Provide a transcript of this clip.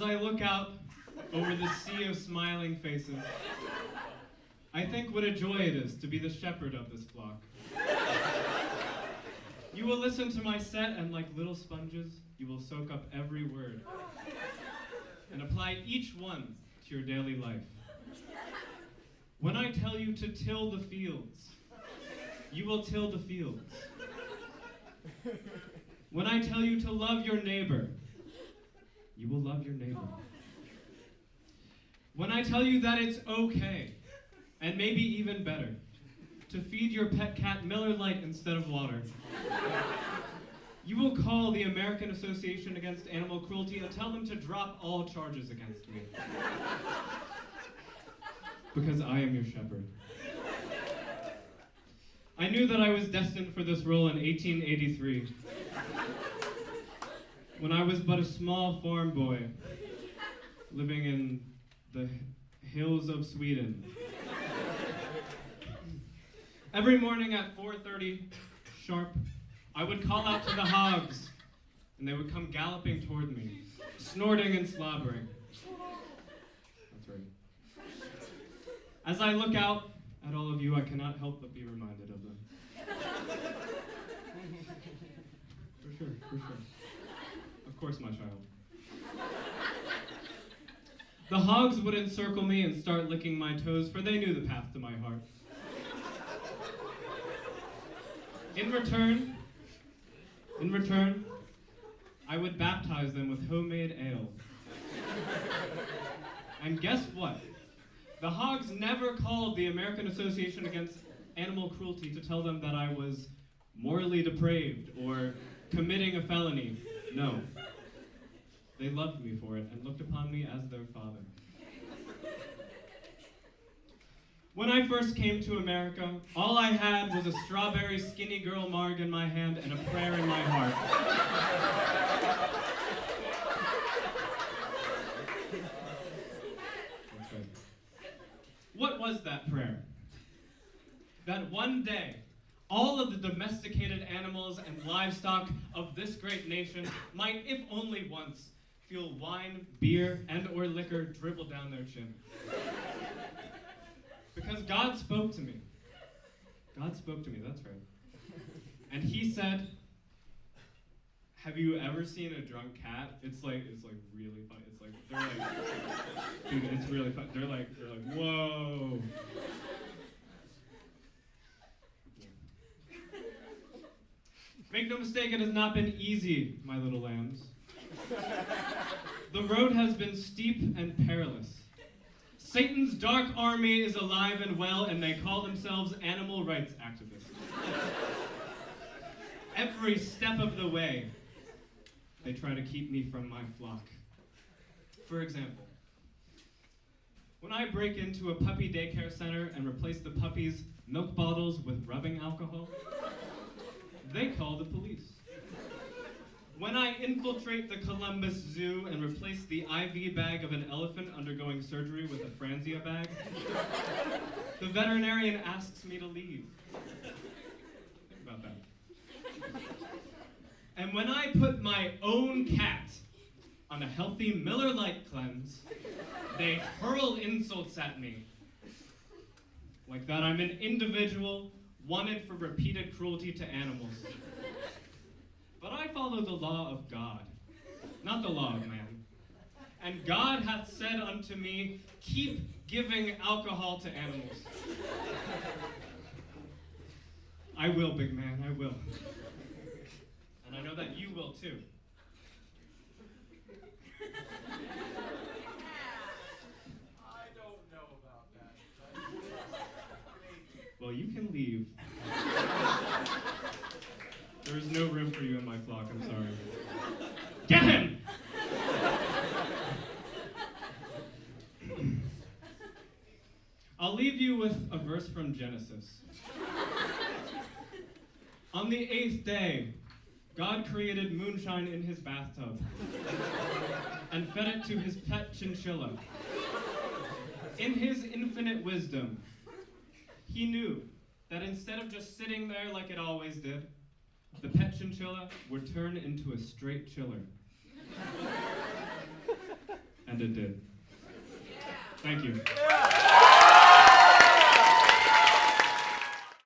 I look out over the sea of smiling faces, I think what a joy it is to be the shepherd of this flock. You will listen to my set, and like little sponges, you will soak up every word and apply each one to your daily life. When I tell you to till the fields, you will till the fields. When I tell you to love your neighbor, you will love your neighbor. When I tell you that it's okay, and maybe even better, to feed your pet cat Miller Lite instead of water, you will call the American Association Against Animal Cruelty and tell them to drop all charges against me. Because I am your shepherd. I knew that I was destined for this role in 1883, when I was but a small farm boy living in the hills of Sweden. Every morning at 4:30 sharp, I would call out to the hogs, and they would come galloping toward me, snorting and slobbering. That's right. As I look out at all of you, I cannot help but be reminded of them. For sure. Of course, my child. The hogs would encircle me and start licking my toes, for they knew the path to my heart. In return, I would baptize them with homemade ale. And guess what? The hogs never called the American Association Against Animal Cruelty to tell them that I was morally depraved or committing a felony. No. They loved me for it and looked upon me as their father. When I first came to America, all I had was a strawberry skinny girl marg in my hand and a prayer in my heart. That's right. What was that prayer? That one day, all of the domesticated animals and livestock of this great nation might, if only once, feel wine, beer, and or liquor dribble down their chin. Because God spoke to me. God spoke to me, that's right. And he said, have you ever seen a drunk cat? It's like really fun. It's like, they're like, dude, it's really fun. They're like, whoa. Make no mistake, it has not been easy, my little lambs. The road has been steep and perilous. Satan's dark army is alive and well, and they call themselves animal rights activists. Every step of the way, they try to keep me from my flock. For example, when I break into a puppy daycare center and replace the puppies' milk bottles with rubbing alcohol, they call the police. When I infiltrate the Columbus Zoo and replace the IV bag of an elephant undergoing surgery with a Franzia bag, the veterinarian asks me to leave. Think about that. And when I put my own cat on a healthy Miller Lite cleanse, they hurl insults at me. Like that I'm an individual wanted for repeated cruelty to animals. But I follow the law of God, not the law of man. And God hath said unto me, keep giving alcohol to animals. I will, big man, I will. And I know that you will too. I don't know about that. Well, you can leave. There is no room for you in my flock, I'm sorry. Get him! I'll leave you with a verse from Genesis. On the 8th day, God created moonshine in his bathtub and fed it to his pet chinchilla. In his infinite wisdom, he knew that instead of just sitting there like it always did, the pet chinchilla would turn into a straight chiller. And it did. Thank you. Yeah.